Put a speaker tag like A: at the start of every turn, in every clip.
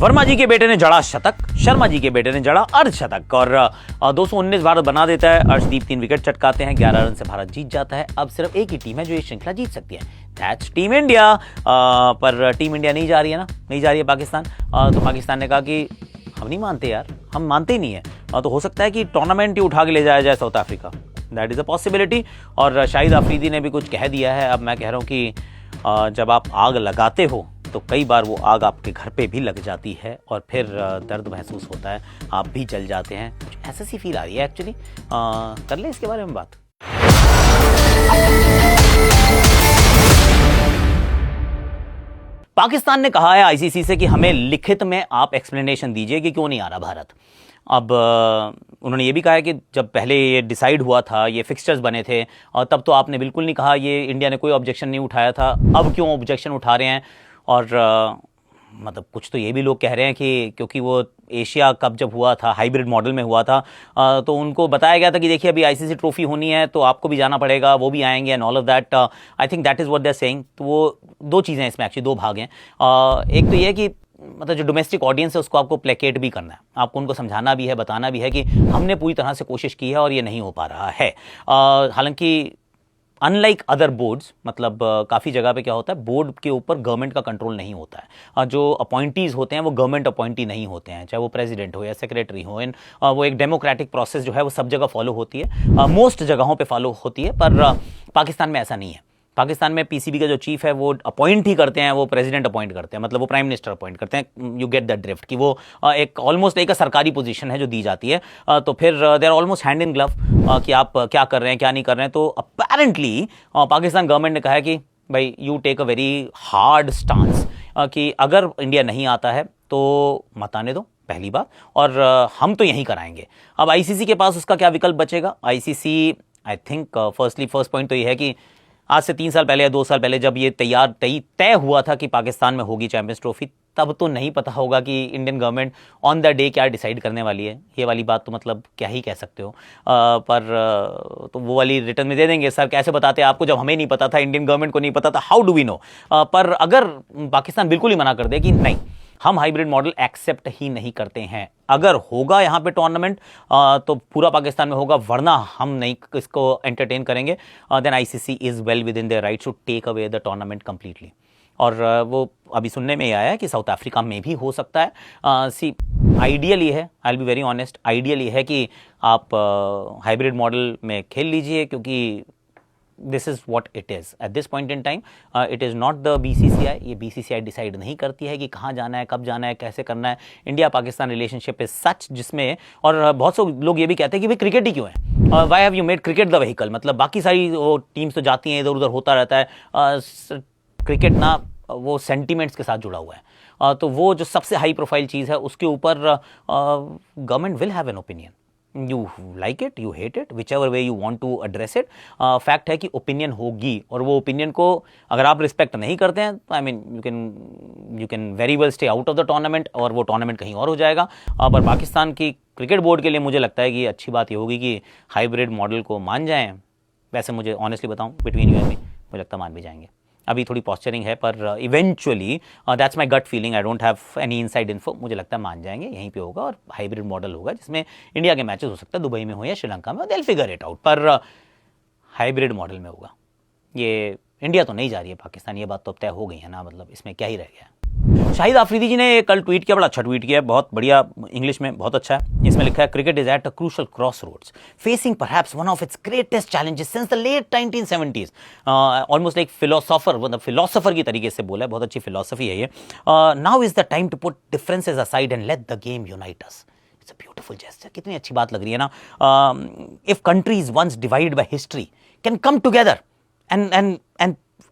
A: वर्मा जी के बेटे ने जड़ा शतक, शर्मा जी के बेटे ने जड़ा अर्धशतक और 219 भारत बना देता है। अर्शदीप 3 विकेट चटकाते हैं, 11 रन से भारत जीत जाता है। अब सिर्फ एक ही टीम है जो ये श्रृंखला जीत सकती है, दैट्स टीम इंडिया। पर टीम इंडिया नहीं जा रही है ना, नहीं जा रही है पाकिस्तान। तो पाकिस्तान ने कहा कि हम नहीं मानते यार, हम मानते ही नहीं है। तो हो सकता है कि टूर्नामेंट ही उठा के ले जाया जाए south Africa, that is a possibility. और शाहिद अफरीदी ने भी कुछ कह दिया है। अब मैं कह रहा हूँ कि जब आप आग लगाते हो तो कई बार वो आग आपके घर पे भी लग जाती है और फिर दर्द महसूस होता है, आप भी जल जाते हैं। कुछ ऐसा सी फील आ रही है एक्चुअली। कर ले इसके बारे में बात। पाकिस्तान ने कहा है आईसीसी से कि हमें लिखित में आप एक्सप्लेनेशन दीजिए कि क्यों नहीं आ रहा भारत। अब उन्होंने ये भी कहा है कि जब पहले ये डिसाइड हुआ था, ये फिक्सचर्स बने थे, और तब तो आपने बिल्कुल नहीं कहा, ये इंडिया ने कोई ऑब्जेक्शन नहीं उठाया था, अब क्यों ऑब्जेक्शन उठा रहे हैं। और मतलब कुछ तो ये भी लोग कह रहे हैं कि क्योंकि वो एशिया कप जब हुआ था हाइब्रिड मॉडल में हुआ था, तो उनको बताया गया था कि देखिए अभी आईसीसी ट्रॉफी होनी है तो आपको भी जाना पड़ेगा, वो भी आएंगे and all of that. I think that is what they are saying. तो वो दो चीज़ें इसमें एक्चुअली, दो भाग हैं। एक तो ये है कि मतलब जो डोमेस्टिक ऑडियंस है उसको आपको प्लेकेट भी करना है, आपको उनको समझाना भी है, बताना भी है कि हमने पूरी तरह से कोशिश की है और ये नहीं हो पा रहा है। हालांकि अनलाइक अदर बोर्ड्स, मतलब काफ़ी जगह पे क्या होता है, बोर्ड के ऊपर गवर्नमेंट का कंट्रोल नहीं होता है। जो अपॉइंटीज़ होते हैं वो गवर्नमेंट अपॉइंटी नहीं होते हैं, चाहे वो प्रेसिडेंट हो या सेक्रेटरी हो। इन वो एक डेमोक्रेटिक प्रोसेस जो है वो सब जगह फॉलो होती है, मोस्ट जगहों पे फॉलो होती है। पर पाकिस्तान में ऐसा नहीं है। पाकिस्तान में पीसीबी का जो चीफ है वो अपॉइंट ही करते हैं, वो प्रेसिडेंट अपॉइंट करते हैं, मतलब वो प्राइम मिनिस्टर अपॉइंट करते हैं। यू गेट दैट ड्रिफ्ट कि वो एक ऑलमोस्ट एक सरकारी पोजीशन है जो दी जाती है। तो फिर they are almost hand in glove कि आप क्या कर रहे हैं क्या नहीं कर रहे हैं। तो अपेरेंटली पाकिस्तान गवर्नमेंट ने कहा है कि भाई you take a very hard stance कि अगर इंडिया नहीं आता है तो मत आने दो, पहली बात, और हम तो यहीं कराएंगे। अब आईसीसी के पास उसका क्या विकल्प बचेगा। ICC I think first point तो ये है कि आज से 3 साल पहले या 2 साल पहले जब ये तय हुआ था कि पाकिस्तान में होगी चैंपियंस ट्रॉफी, तब तो नहीं पता होगा कि Indian government on the day क्या डिसाइड करने वाली है। ये वाली बात तो मतलब क्या ही कह सकते हो। तो वो वाली रिटर्न में दे देंगे, सर कैसे बताते आपको जब हमें नहीं पता था, इंडियन गवर्नमेंट को नहीं पता था, हाउ डू वी नो। पर अगर पाकिस्तान बिल्कुल ही मना कर दे कि नहीं हम हाइब्रिड मॉडल एक्सेप्ट ही नहीं करते हैं, अगर होगा यहाँ पे टूर्नामेंट तो पूरा पाकिस्तान में होगा, वरना हम नहीं इसको एंटरटेन करेंगे, then ICC is well within their rights to take away the tournament completely. और वो अभी सुनने में आया है कि साउथ अफ्रीका में भी हो सकता है। सी आइडियल ये है, I will be very honest, ideal ये है कि आप हाइब्रिड मॉडल में खेल लीजिए, क्योंकि this is what it is at this point in time. It is not the BCCI. ये बीसीसीआई डिसाइड नहीं करती है कि कहाँ जाना है, कब जाना है, कैसे करना है। India Pakistan relationship is such जिसमें, और बहुत से लोग ये भी कहते हैं कि भाई क्रिकेट ही क्यों है, why have you made cricket the vehicle. मतलब बाकी सारी वो टीम्स तो जाती हैं, इधर उधर होता रहता है, क्रिकेट ना वो सेंटीमेंट्स के साथ जुड़ा हुआ है। तो वो जो सबसे हाई प्रोफाइल चीज़ है उसके ऊपर government will have an opinion. You like it, you hate it, whichever way you want to address it. Fact है कि ओपिनियन होगी, और वो ओपिनियन को अगर आप रिस्पेक्ट नहीं करते हैं तो I mean you can very well stay out of the tournament, और वो टूर्नामेंट कहीं और हो जाएगा। पर पाकिस्तान की क्रिकेट बोर्ड के लिए मुझे लगता है कि अच्छी बात ये होगी कि हाइब्रिड मॉडल को मान जाएं। वैसे मुझे ऑनेस्टली बताऊं, बिटवीन यू एंड मी, मुझे लगता है मान भी जाएंगे। अभी थोड़ी पॉस्चरिंग है, पर eventually that's my gut feeling, I don't have any inside info, मुझे लगता है मान जाएंगे, यहीं पे होगा और हाइब्रिड मॉडल होगा जिसमें इंडिया के मैचेस हो सकता है दुबई में हो या श्रीलंका में, they will figure it out, पर हाइब्रिड मॉडल में होगा। ये इंडिया तो नहीं जा रही है पाकिस्तान, ये बात तो अब तय हो गई है ना, मतलब इसमें क्या ही रह गया। शाहिद अफरीदी जी ने कल ट्वीट किया, बड़ा अच्छा ट्वीट किया, बहुत बढ़िया, इंग्लिश में बहुत अच्छा है। इसमें लिखा है, cricket is at a crucial crossroads facing perhaps one of its greatest challenges since the late 1970s। Almost like philosopher, मतलब फिलोसोफर की तरीके से बोला है, बहुत अच्छी फिलोसफी है ये। Now is the time to put differences aside and let the game unite us. It's a beautiful gesture. कितनी अच्छी बात लग रही है ना। If countries once divided by history can come together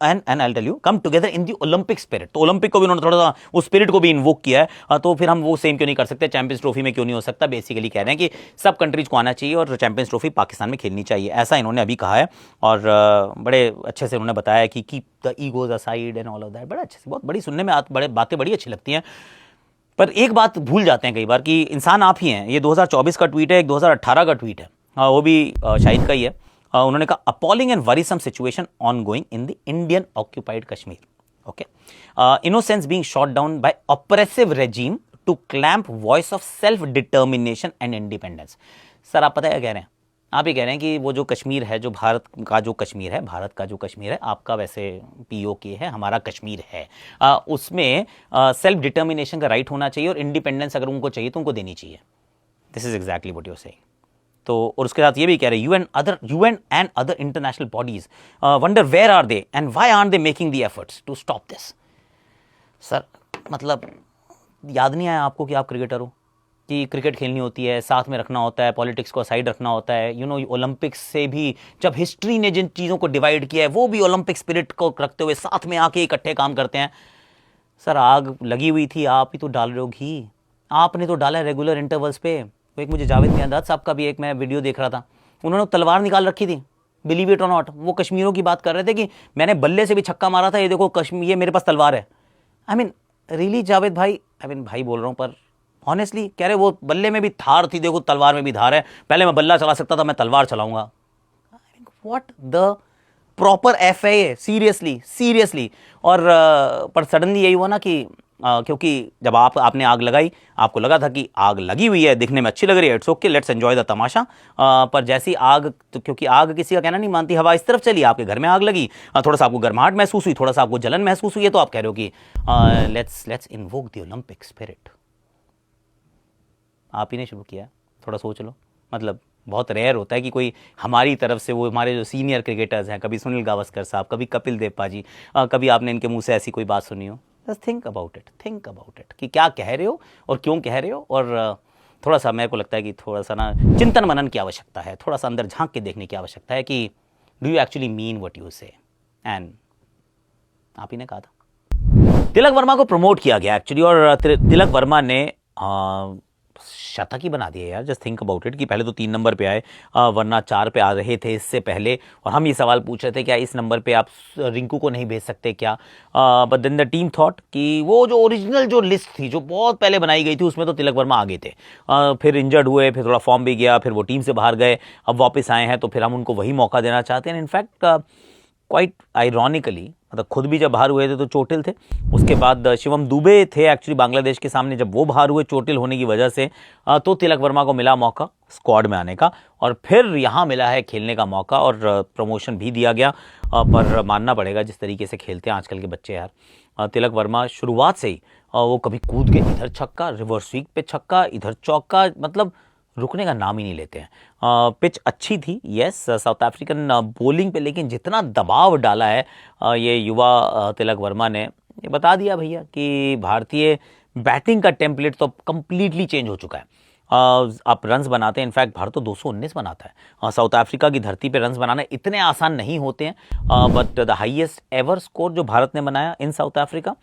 A: and I'll tell you, come together in the Olympic spirit। तो Olympic को भी उन्होंने थोड़ा सा उस स्पिरिट को भी इन्वोक किया है। तो फिर हम वो सेम क्यों नहीं कर सकते, चैंपियंस ट्रॉफी में क्यों नहीं हो सकता। बेसिकली कह रहे हैं कि सब कंट्रीज को आना चाहिए और चैंपियंस ट्रॉफी पाकिस्तान में खेलनी चाहिए, ऐसा इन्होंने अभी कहा है। और बड़े अच्छे से उन्होंने बताया कि keep the egos aside and all of that. बड़ा अच्छे से, बहुत बड़ी सुनने में बातें बड़ी अच्छी लगती हैं। पर एक बात भूल जाते हैं कई बार कि इंसान आप ही हैं। ये 2024 का ट्वीट है, एक 2018 का ट्वीट है, वो भी शाहिद का ही है। उन्होंने कहा, appalling and worrisome situation ongoing in the Indian occupied Kashmir. Okay, innocents being shot down by oppressive regime to clamp voice of self determination and independence. Sir आप पता है क्या कह रहे हैं? आप ये कह रहे हैं कि वो जो कश्मीर है, जो भारत का जो कश्मीर है, भारत का जो कश्मीर है, आपका वैसे पीओके है, हमारा कश्मीर है, उसमें सेल्फ डिटर्मिनेशन का राइट होना चाहिए और इंडिपेंडेंस अगर उनको चाहिए तो उनको देनी चाहिए। This is exactly what you are saying. तो और उसके साथ ये भी कह रहे हैं UN and other international bodies wonder where are they and why are they making the efforts to stop this. Sir मतलब याद नहीं आया आपको कि आप क्रिकेटर हो, कि क्रिकेट खेलनी होती है, साथ में रखना होता है, पॉलिटिक्स को साइड रखना होता है। यू नो ओलंपिक्स से भी जब हिस्ट्री ने जिन चीज़ों को डिवाइड किया है वो भी ओलंपिक स्पिरिट को रखते हुए साथ में आके इकट्ठे काम करते हैं। सर आग लगी हुई थी, आप ही तो डाल रहे हो घी, आपने तो डाला है रेगुलर इंटरवल्स पे। एक मुझे जावेद मियांदाद साहब का भी एक मैं वीडियो देख रहा था, उन्होंने तलवार निकाल रखी थी, बिलीव इट और नॉट, वो कश्मीरों की बात कर रहे थे कि मैंने बल्ले से भी छक्का मारा था, ये देखो कश्मीर, ये मेरे पास तलवार है। आई मीन रियली जावेद भाई, आई मीन भाई बोल रहा हूँ पर ऑनेस्टली कह रहे वो बल्ले में भी धार थी, देखो तलवार में भी धार है, पहले मैं बल्ला चला सकता था, मैं तलवार चलाऊंगा। What the proper FA, seriously. और पर सडनली यही हुआ ना कि क्योंकि जब आपने आग लगाई, आपको लगा था कि आग लगी हुई है, दिखने में अच्छी लग रही है, it's okay, let's enjoy the tamasha. पर जैसी आग, तो क्योंकि आग किसी का कहना नहीं मानती, हवा इस तरफ चली, आपके घर में आग लगी, थोड़ा सा आपको गर्माहट महसूस हुई, थोड़ा सा आपको जलन महसूस हुई है, तो आप कह रहे हो कि let's invoke the Olympic spirit. आप ही ने शुरू किया, थोड़ा सोच लो। मतलब बहुत रेयर होता है कि कोई हमारी तरफ से, वो हमारे जो सीनियर क्रिकेटर्स हैं, कभी सुनील गावस्कर साहब, कभी कपिल देव पाजी, कभी आपने इनके मुंह से ऐसी कोई बात सुनी हो। जस्ट थिंक अबाउट इट कि क्या कह रहे हो और क्यों कह रहे हो। और थोड़ा सा मेरे को लगता है कि थोड़ा सा ना चिंतन मनन की आवश्यकता है, थोड़ा सा अंदर झांक के देखने की आवश्यकता है कि do you actually mean what you से। एंड आप ही ने कहा था तिलक वर्मा को प्रमोट किया गया एक्चुअली, और तिलक वर्मा ने शतक ही बना दिया यार। जस्ट थिंक अबाउट इट कि पहले तो 3 नंबर पे आए, वरना 4 पे आ रहे थे इससे पहले, और हम ये सवाल पूछ रहे थे क्या इस नंबर पे आप रिंकू को नहीं भेज सकते क्या। But then the team thought कि वो जो ओरिजिनल जो लिस्ट थी जो बहुत पहले बनाई गई थी उसमें तो तिलक वर्मा आगे थे, फिर इंजर्ड हुए, फिर थोड़ा फॉर्म भी गया, फिर वो टीम से बाहर गए, अब वापस आए हैं तो फिर हम उनको वही मौका देना चाहते हैं। इनफैक्ट क्वाइट आयरॉनिकली, मतलब खुद भी जब बाहर हुए थे तो चोटिल थे, उसके बाद शिवम दुबे थे एक्चुअली बांग्लादेश के सामने, जब वो बाहर हुए चोटिल होने की वजह से, तो तिलक वर्मा को मिला मौका स्क्वाड में आने का, और फिर यहाँ मिला है खेलने का मौका और प्रमोशन भी दिया गया। पर मानना पड़ेगा जिस तरीके से खेलते हैं आजकल के बच्चे यार, तिलक वर्मा शुरुआत से ही वो कभी कूद के इधर छक्का, रिवर्स स्वीप पे छक्का, इधर चौका, मतलब रुकने का नाम ही नहीं लेते हैं। पिच अच्छी थी यस साउथ अफ्रीकन बॉलिंग पे, लेकिन जितना दबाव डाला है ये युवा तिलक वर्मा ने, ये बता दिया भैया कि भारतीय बैटिंग का टेम्पलेट तो कंप्लीटली चेंज हो चुका है। आप रन्स बनाते हैं, इनफैक्ट भारत तो 219 बनाता है, साउथ अफ्रीका की धरती पे रन्स बनाना इतने आसान नहीं होते हैं। But the highest ever score जो भारत ने बनाया इन साउथ अफ्रीका,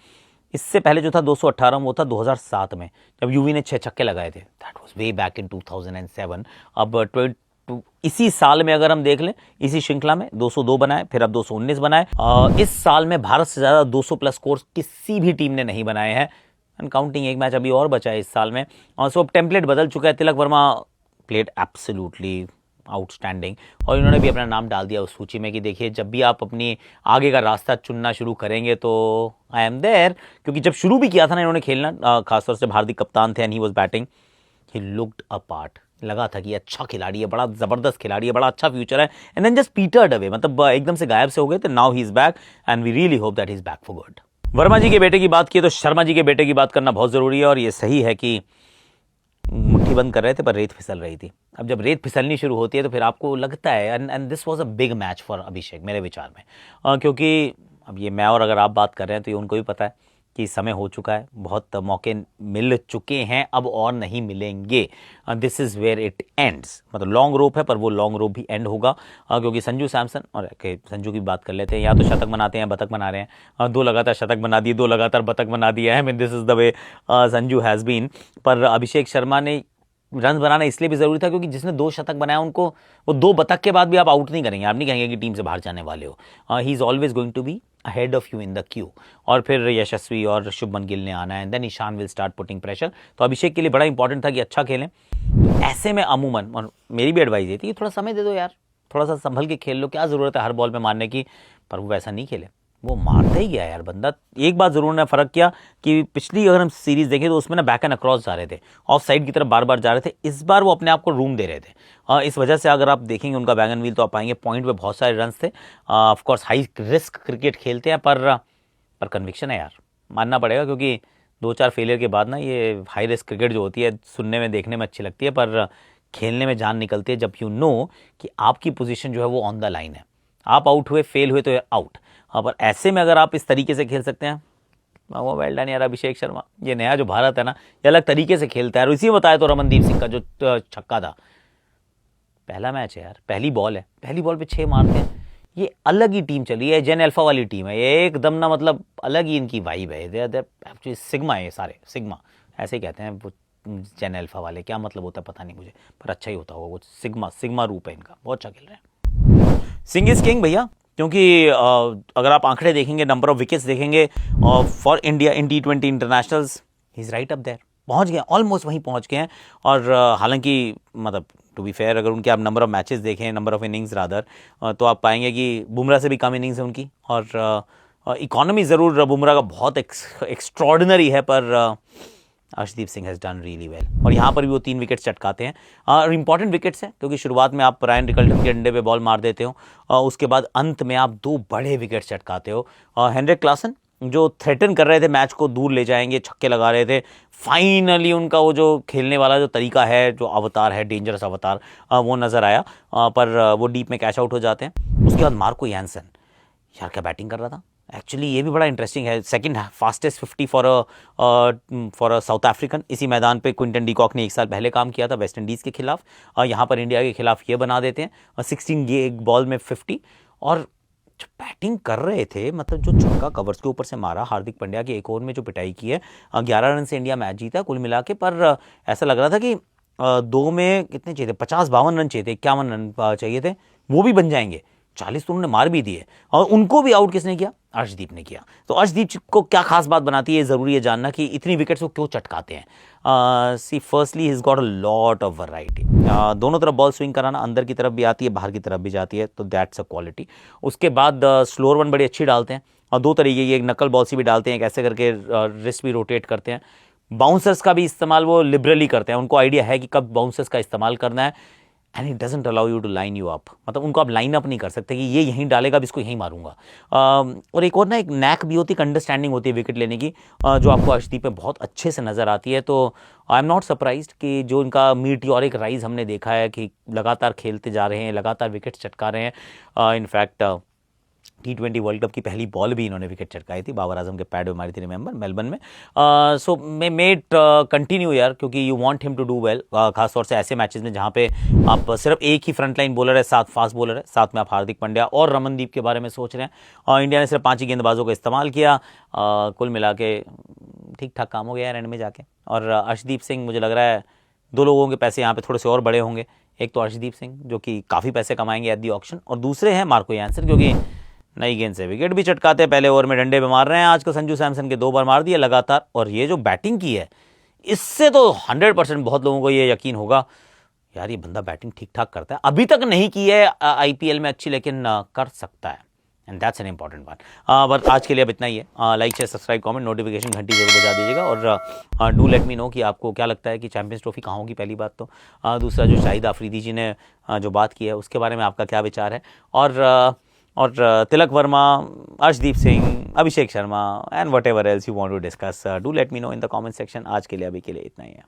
A: इससे पहले जो था 218, वो था 2007 में जब यूवी ने 6 छक्के लगाए थे, that was way back in 2007। अब इसी साल में अगर हम देख लें, इसी श्रृंखला में 202 बनाए, फिर अब 219 बनाए। इस साल में भारत से ज़्यादा 200 प्लस स्कोर किसी भी टीम ने नहीं बनाए हैं, एंड काउंटिंग, एक मैच अभी और बचा है इस साल में। सो अब टेम्पलेट बदल चुका है। Tilak Varma played absolutely outstanding, और इन्होंने भी अपना नाम डाल दिया उस सूची में कि देखिए जब भी आप अपनी आगे का रास्ता चुनना शुरू करेंगे तो आई एम देयर। क्योंकि जब शुरू भी किया था ना इन्होंने खेलना, खासतौर से हार्दिक कप्तान थे and he was batting, he looked a part, लगा था कि अच्छा खिलाड़ी है, बड़ा जबरदस्त खिलाड़ी है, बड़ा अच्छा फ्यूचर है, and then just petered away, मतलब एकदम से गायब से हो गए थे। Now he is back and we really hope that he is back for good. Verma ji के बेटे की बात की तो शर्मा जी के बेटे की बात करना बहुत जरूरी है, और ये सही है कि मुट्ठी बंद कर रहे थे पर रेत फिसल रही थी। अब जब रेत फिसलनी शुरू होती है तो फिर आपको लगता है, and this was a big match for Abhishek मेरे विचार में, क्योंकि अब ये मैं और अगर आप बात कर रहे हैं तो ये उनको भी पता है कि समय हो चुका है, बहुत मौके मिल चुके हैं, अब और नहीं मिलेंगे। This is where it ends, मतलब लॉन्ग रोप है पर वो लॉन्ग रोप भी एंड होगा, क्योंकि संजू सैमसन, और संजू की बात कर लेते हैं, या तो शतक बनाते हैं, बतक बना रहे हैं, 2 लगातार शतक बना दिए, 2 लगातार बतक बना दिया है। This is the way Sanju has been. पर अभिषेक शर्मा ने रन बनाना इसलिए भी ज़रूरी था क्योंकि जिसने 2 शतक बनाया उनको वो 2 बतक के बाद भी आप आउट नहीं करेंगे, आप नहीं कहेंगे कि टीम से बाहर जाने वाले हो। He is always going to be ahead of you in the queue. और फिर यशस्वी और शुभमन गिल ने आना है, then Ishan will start putting pressure. तो अभिषेक के लिए बड़ा इंपॉर्टेंट था कि अच्छा खेलें। ऐसे में अमूमन, और मेरी भी एडवाइस ये थी कि थोड़ा समय दे दो यार, थोड़ा सा संभल के खेल लो, क्या ज़रूरत है हर बॉल पे मारने की। पर वो वैसा नहीं खेले, वो मारता ही गया यार बंदा। एक बात जरूर ने फर्क किया कि पिछली अगर हम सीरीज देखें तो उसमें ना बैक एंड अक्रॉस जा रहे थे, ऑफ साइड की तरफ बार बार जा रहे थे, इस बार वो अपने आप को रूम दे रहे थे। इस वजह से अगर आप देखेंगे उनका बैगन व्हील तो आप पाएंगे पॉइंट पे बहुत सारे रन थे। ऑफकोर्स हाई रिस्क क्रिकेट खेलते हैं, पर कन्विक्शन है यार, मानना पड़ेगा, क्योंकि 2-4 फेलियर के बाद ना ये हाई रिस्क क्रिकेट जो होती है सुनने में देखने में अच्छी लगती है, पर खेलने में जान निकलती है जब यू नो कि आपकी पोजीशन जो है वो ऑन द लाइन है। आप आउट हुए, फेल हुए तो आउट। पर ऐसे में अगर आप इस तरीके से खेल सकते हैं, वो वेल डन यार अभिषेक शर्मा। ये नया जो भारत है ना, ये अलग तरीके से खेलता है। और इसी बताया तो रमनदीप सिंह का जो छक्का था, पहला मैच है यार, पहली बॉल है, पहली बॉल पे 6 मारते हैं। ये अलग ही टीम चली है, जेन अल्फा वाली टीम है ये, एकदम ना मतलब अलग ही इनकी वाइब है। एक्चुअली सिग्मा है ये सारे, सिग्मा ऐसे ही कहते हैं वो जेन अल्फा वाले, क्या मतलब होता है पता नहीं मुझे, पर अच्छा ही होता होगा वो। सिग्मा रूप है इनका, बहुत अच्छा खेल रहे हैं। सिंह इज किंग भैया, क्योंकि अगर आप आंकड़े देखेंगे, नंबर ऑफ विकेट्स देखेंगे for India in T20 internationals, he is right up there, पहुंच गए, ऑलमोस्ट वहीं पहुंच गए हैं। और हालांकि मतलब टू बी फेयर, अगर उनके आप नंबर ऑफ मैचेस देखें, नंबर ऑफ इनिंग्स रादर, तो आप पाएंगे कि बुमराह से भी कम इनिंग्स है उनकी। और इकोनॉमी ज़रूर बुमराह का बहुत एक्स्ट्रॉर्डिनरी है, पर Arshdeep Singh has done really well. और यहाँ पर भी वो 3 विकेट्स चटकाते हैं, और इंपॉर्टेंट विकेट्स हैं, क्योंकि शुरुआत में आप रायन रिकल्टन के अंडे पे बॉल मार देते हो, उसके बाद अंत में आप 2 बड़े विकेट्स चटकाते हो। हेनरिक क्लासन जो थ्रेटन कर रहे थे मैच को, दूर ले जाएंगे, छक्के लगा रहे थे, फाइनली उनका वो जो खेलने वाला जो तरीका है, जो अवतार है, डेंजरस अवतार, वो नज़र आया। पर वो डीप में कैच आउट हो जाते हैं। उसके बाद मार्को यानसन, यार क्या बैटिंग कर रहा था। एक्चुअली ये भी बड़ा इंटरेस्टिंग है, second fastest 50 for a south African. इसी मैदान पे क्विंटन डीकॉक ने 1 साल पहले काम किया था वेस्ट इंडीज़ के खिलाफ, यहाँ पर इंडिया के खिलाफ ये बना देते हैं 16 बॉल में 50। और जो बैटिंग कर रहे थे, मतलब जो छक्का कवर्स के ऊपर से मारा, हार्दिक पांड्या की एक ओवर में जो पिटाई की है, 11 रन से इंडिया मैच जीता कुल मिला के। पर ऐसा लग रहा था कि 2 में कितने चाहिए थे, 50-52 रन चाहिए थे, 51 रन चाहिए थे, वो भी बन जाएंगे। 40 तो उन्होंने मार भी दिए, और उनको भी आउट किसने किया, अर्शदीप ने किया। तो अर्शदीप को क्या खास बात बनाती है, ज़रूरी है जानना कि इतनी विकेट्स वो क्यों चटकाते हैं। See firstly he is got a lot of variety, दोनों तरफ बॉल स्विंग कराना, अंदर की तरफ भी आती है, बाहर की तरफ भी जाती है, तो दैट्स अ क्वालिटी। उसके बाद स्लोअर वन बड़ी अच्छी डालते हैं, और 2 तरीके की, एक नकल बॉल सी भी डालते हैं, एक ऐसे करके रिस्ट भी रोटेट करते हैं। बाउंसर्स का भी इस्तेमाल वो लिबरली करते हैं, उनको आइडिया है कि कब बाउंसर्स का इस्तेमाल करना है। And it doesn't allow you to line you up, मतलब उनको आप लाइन अप नहीं कर सकते कि ये यहीं डालेगा, अब इसको यहीं मारूंगा। और एक और ना, एक नैक भी होती है, अंडरस्टैंडिंग होती है विकेट लेने की, जो आपको अर्शदीप में बहुत अच्छे से नज़र आती है। तो आई एम नॉट सरप्राइज्ड कि जो इनका मीटियोरिक राइज हमने देखा है कि लगातार खेलते जा रहे हैं, लगातार विकेट चटका रहे हैं। इनफैक्ट T20 वर्ल्ड कप की पहली बॉल भी इन्होंने विकेट चटकाई थी, बाबर आजम के पैड में मारी थी, रिमेंबर, मेलबर्न में। सो मे इट कंटिन्यू यार, क्योंकि you want him to do well, खासतौर से ऐसे मैचेस में जहां पे आप सिर्फ एक ही फ्रंट लाइन बॉलर है, 7 फास्ट बॉलर है, साथ में आप हार्दिक पांड्या और रमनदीप के बारे में सोच रहे हैं। इंडिया ने सिर्फ 5 ही गेंदबाजों का इस्तेमाल किया, कुल मिला के ठीक ठाक काम हो गया यार एंड में जाके। और अर्शदीप सिंह, मुझे लग रहा है 2 लोगों के पैसे यहाँ पे थोड़े से और बड़े होंगे। एक तो अर्शदीप सिंह जो कि काफ़ी पैसे कमाएंगे एट दी ऑक्शन, और दूसरे हैं मार्को यानसन, क्योंकि नई गेंद से विकेट भी चटकाते हैं, पहले ओवर में डंडे पे मार रहे हैं। आज को संजू सैमसन के 2 बार मार दिए लगातार, और ये जो बैटिंग की है, इससे तो 100% बहुत लोगों को ये यकीन होगा यार ये बंदा बैटिंग ठीक ठाक करता है। अभी तक नहीं की है IPL में अच्छी, लेकिन कर सकता है, एंड दैट्स एन इंपॉर्टेंट बात। बट आज के लिए अब इतना ही है। Like share subscribe comment notification घंटी जरूर बजा दीजिएगा, और डू लेट मी नो कि आपको क्या लगता है कि चैंपियंस ट्रॉफी कहाँ होगी, पहली बात तो। दूसरा, जो शाहिद आफरीदी जी ने जो बात की है उसके बारे में आपका क्या विचार है, और Tilak Varma, Arshdeep Singh, Abhishek Sharma, and whatever else you want to discuss, do let me know in the comment section. आज के लिए अभी के लिए इतना ही है।